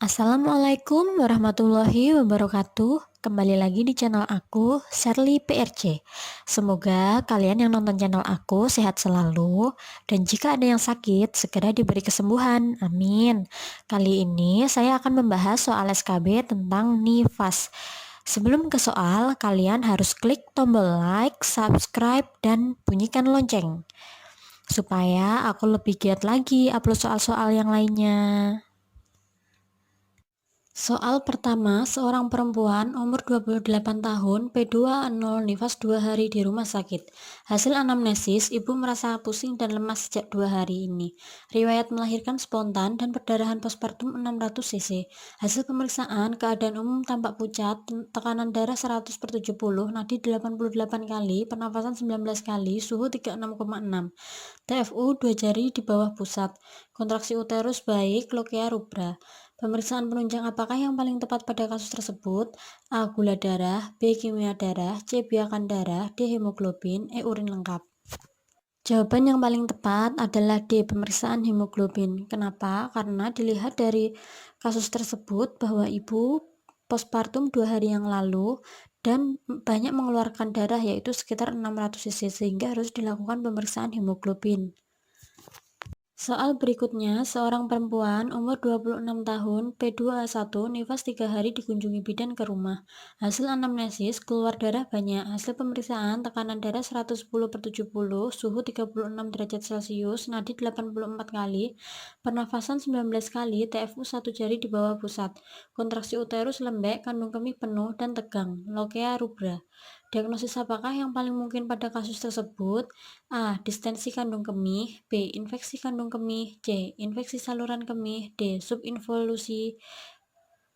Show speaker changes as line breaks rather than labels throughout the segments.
Assalamualaikum warahmatullahi wabarakatuh. Kembali lagi di channel aku, Sherly PRC. Semoga kalian yang nonton channel aku sehat selalu, dan jika ada yang sakit, segera diberi kesembuhan. Amin. Kali ini saya akan membahas soal SKB tentang nifas. Sebelum ke soal, kalian harus klik tombol like, subscribe, dan bunyikan lonceng supaya aku lebih giat lagi upload soal-soal yang lainnya. Soal pertama, seorang perempuan umur 28 tahun, P2A0 nifas 2 hari di rumah sakit. Hasil anamnesis, ibu merasa pusing dan lemas sejak 2 hari ini. Riwayat melahirkan spontan dan perdarahan postpartum 600 cc. Hasil pemeriksaan, keadaan umum tampak pucat, tekanan darah 100/70, nadi 88 kali, pernafasan 19 kali, suhu 36,6. TFU 2 jari di bawah pusat, kontraksi uterus baik, lokea rubra. Pemeriksaan penunjang apakah yang paling tepat pada kasus tersebut? A. Gula darah, B. Kimia darah, C. Biakan darah, D. Hemoglobin, E. Urin lengkap. Jawaban yang paling tepat adalah D. Pemeriksaan hemoglobin. Kenapa? Karena dilihat dari kasus tersebut bahwa ibu postpartum 2 hari yang lalu dan banyak mengeluarkan darah, yaitu sekitar 600 cc, sehingga harus dilakukan pemeriksaan hemoglobin. Soal berikutnya, seorang perempuan umur 26 tahun, P2A1, nifas 3 hari dikunjungi bidan ke rumah. Hasil anamnesis, keluar darah banyak. Hasil pemeriksaan, tekanan darah 110/70, suhu 36 derajat Celcius, nadi 84 kali, pernafasan 19 kali, TFU 1 jari di bawah pusat. Kontraksi uterus lembek, kandung kemih penuh dan tegang, lokea rubra. Diagnosis apakah yang paling mungkin pada kasus tersebut? A. Distensi kandung kemih, B. Infeksi kandung kemih, C. Infeksi saluran kemih, D. Subinvolusi,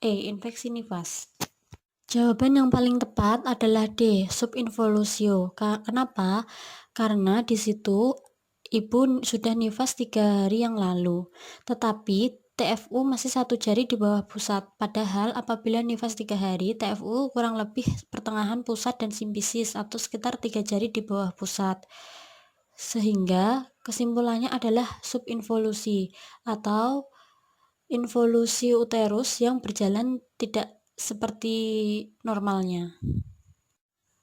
E. Infeksi nifas. Jawaban yang paling tepat adalah D. Subinvolusio. Kenapa? Karena di situ ibu sudah nifas 3 hari yang lalu, tetapi TFU masih 1 jari di bawah pusat. Padahal apabila nifas 3 hari, TFU kurang lebih pertengahan pusat dan simpisis atau sekitar 3 jari di bawah pusat. Sehingga kesimpulannya adalah subinvolusi atau involusi uterus yang berjalan tidak seperti normalnya.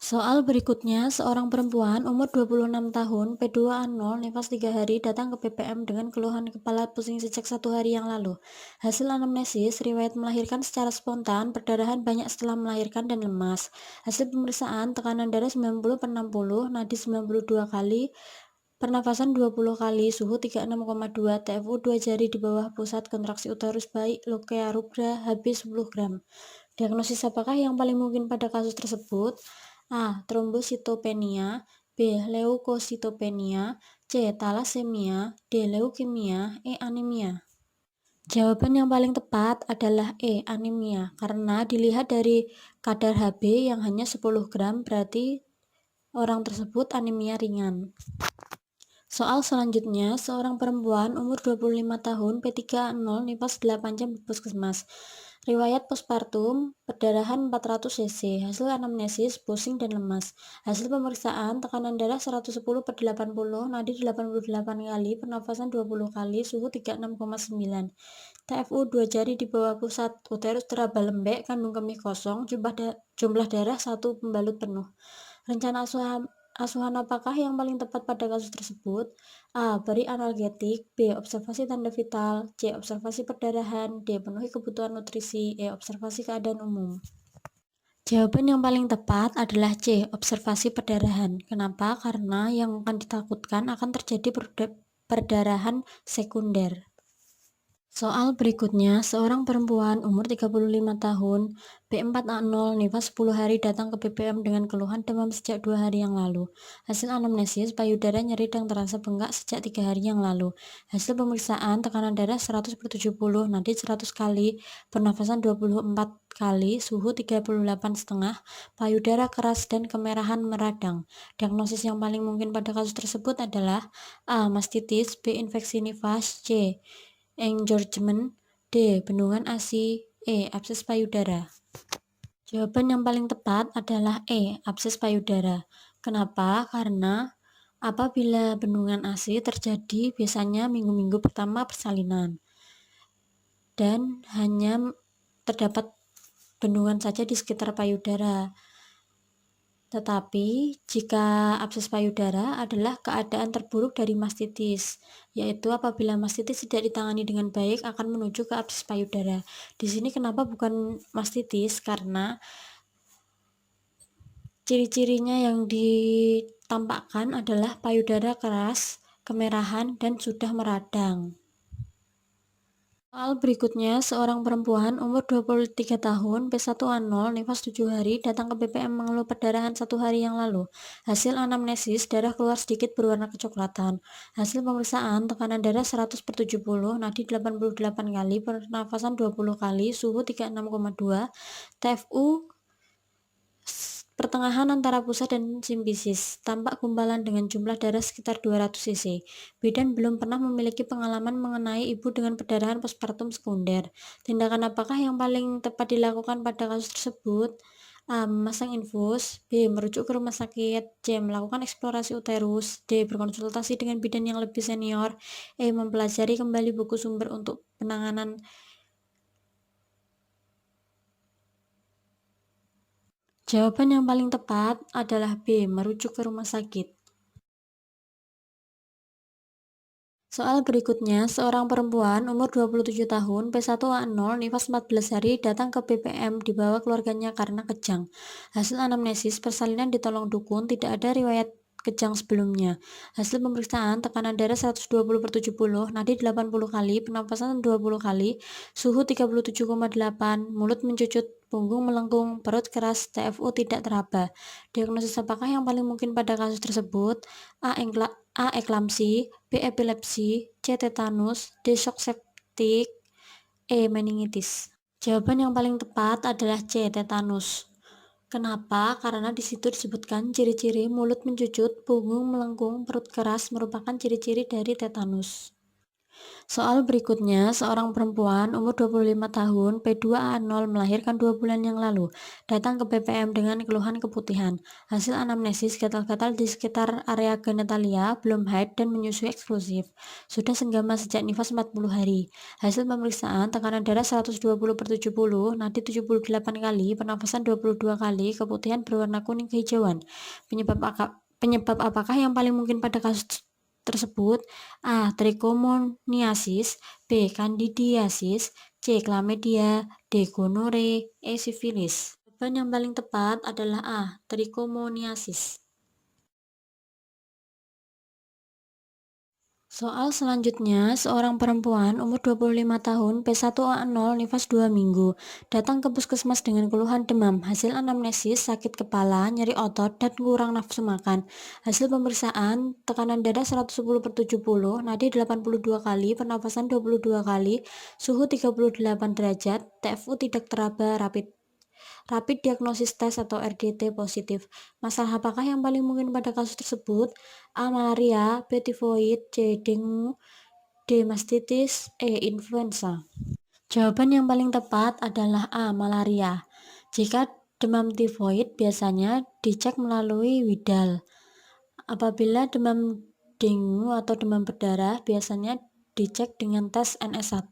Soal berikutnya, seorang perempuan umur 26 tahun, P2A0, nifas 3 hari, datang ke PPM dengan keluhan kepala pusing sejak 1 hari yang lalu. Hasil anamnesis, riwayat melahirkan secara spontan, perdarahan banyak setelah melahirkan dan lemas. Hasil pemeriksaan, tekanan darah 90/60, nadi 92 kali, pernafasan 20 kali, suhu 36,2, TFU 2 jari di bawah pusat, kontraksi uterus baik, lokea rubra, Hb 10 gram. Diagnosis apakah yang paling mungkin pada kasus tersebut? A. Trombositopenia, B. Leukositopenia, C. Thalassemia, D. Leukemia, E. Anemia. Jawaban yang paling tepat adalah E. Anemia, karena dilihat dari kadar Hb yang hanya 10 gram, berarti orang tersebut anemia ringan. Soal selanjutnya, seorang perempuan umur 25 tahun, P3A0, nifas 8 jam di puskesmas. Riwayat postpartum, perdarahan 400 cc, hasil anamnesis, pusing dan lemas. Hasil pemeriksaan, tekanan darah 110/80, nadi 88 kali, pernafasan 20 kali, suhu 36,9. TFU 2 jari di bawah pusat, uterus teraba lembek, kandung kemih kosong, jumlah darah 1 pembalut penuh. Rencana asuhan apakah yang paling tepat pada kasus tersebut? A. Beri analgetik, B. Observasi tanda vital, C. Observasi perdarahan, D. Penuhi kebutuhan nutrisi, E. Observasi keadaan umum. Jawaban yang paling tepat adalah C. Observasi perdarahan. Kenapa? Karena yang akan ditakutkan akan terjadi perdarahan sekunder. Soal berikutnya, seorang perempuan umur 35 tahun, P4A0, nifas 10 hari, datang ke PPM dengan keluhan demam sejak 2 hari yang lalu. Hasil anamnesis, payudara nyeri dan terasa bengkak sejak 3 hari yang lalu. Hasil pemeriksaan, tekanan darah 100/70, nadi 100 kali, pernafasan 24 kali, suhu 38,5, payudara keras dan kemerahan meradang. Diagnosis yang paling mungkin pada kasus tersebut adalah A. Mastitis, B. Infeksi nifas, C. Engorgement, D. Bendungan ASI, E. Abses payudara. Jawaban yang paling tepat adalah E. Abses payudara. Kenapa? Karena apabila bendungan ASI terjadi biasanya minggu-minggu pertama persalinan. dan hanya terdapat bendungan saja di sekitar payudara. Tetapi, jika abses payudara adalah keadaan terburuk dari mastitis, yaitu apabila mastitis tidak ditangani dengan baik akan menuju ke abses payudara. Di sini kenapa bukan mastitis? Karena ciri-cirinya yang ditampakkan adalah payudara keras, kemerahan, dan sudah meradang. Soal berikutnya, seorang perempuan umur 23 tahun, P1A0, nifas 7 hari, datang ke BPM mengeluh perdarahan 1 hari yang lalu. Hasil anamnesis, darah keluar sedikit berwarna kecoklatan. Hasil pemeriksaan, tekanan darah 100/70, nadi 88 kali, pernafasan 20 kali, suhu 36,2, TFU pertengahan antara pusat dan simfisis, tampak gumpalan dengan jumlah darah sekitar 200 cc. Bidan belum pernah memiliki pengalaman mengenai ibu dengan perdarahan postpartum sekunder. Tindakan apakah yang paling tepat dilakukan pada kasus tersebut? A. Memasang infus. B. Merujuk ke rumah sakit. C. Melakukan eksplorasi uterus. D. Berkonsultasi dengan bidan yang lebih senior. E. Mempelajari kembali buku sumber untuk penanganan. Jawaban yang paling tepat adalah B. Merujuk ke rumah sakit. Soal berikutnya, seorang perempuan umur 27 tahun, P1A0, nifas 14 hari, datang ke BPM dibawa keluarganya karena kejang. Hasil anamnesis, persalinan ditolong dukun, tidak ada riwayat kejang sebelumnya. Hasil pemeriksaan, tekanan darah 120/70, nadi 80 kali, pernapasan 20 kali, suhu 37,8, mulut mencucut, punggung melengkung, perut keras, TFU tidak teraba. Diagnosis apakah yang paling mungkin pada kasus tersebut? A. Eklamsi, B. Epilepsi, C. Tetanus, D. Shock septik, E. Meningitis. Jawaban yang paling tepat adalah C. Tetanus. Kenapa? Karena di situ disebutkan ciri-ciri mulut mencucut, punggung melengkung, perut keras merupakan ciri-ciri dari tetanus. Soal berikutnya, seorang perempuan umur 25 tahun, P2A0, melahirkan 2 bulan yang lalu, datang ke BPM dengan keluhan keputihan. Hasil anamnesis, gatal-gatal di sekitar area genitalia, belum haid dan menyusui eksklusif. Sudah senggama sejak nifas 40 hari. Hasil pemeriksaan, tekanan darah 120/70, nadi 78 kali, pernafasan 22 kali, keputihan berwarna kuning kehijauan. Penyebab apakah yang paling mungkin pada kasus tersebut? A. Trichomoniasis, B. Candidiasis, C. Chlamydia, D. Gonore, E. Sifilis. Jawaban yang paling tepat adalah A. Trichomoniasis. Soal selanjutnya, seorang perempuan umur 25 tahun, P1A0, nifas 2 minggu, datang ke puskesmas dengan keluhan demam. Hasil anamnesis, sakit kepala, nyeri otot, dan kurang nafsu makan. Hasil pemeriksaan, tekanan darah 110/70, nadi 82 kali, pernafasan 22 kali, suhu 38 derajat, TFU tidak teraba, rapid diagnosis test atau RDT positif. Masalah apakah yang paling mungkin pada kasus tersebut? A. Malaria, B. Tifoid, C. Dengue, D. Mastitis, E. Influenza. Jawaban yang paling tepat adalah A. Malaria. Jika demam tifoid biasanya dicek melalui Widal. Apabila demam dengue atau demam berdarah biasanya dicek dengan tes NS1.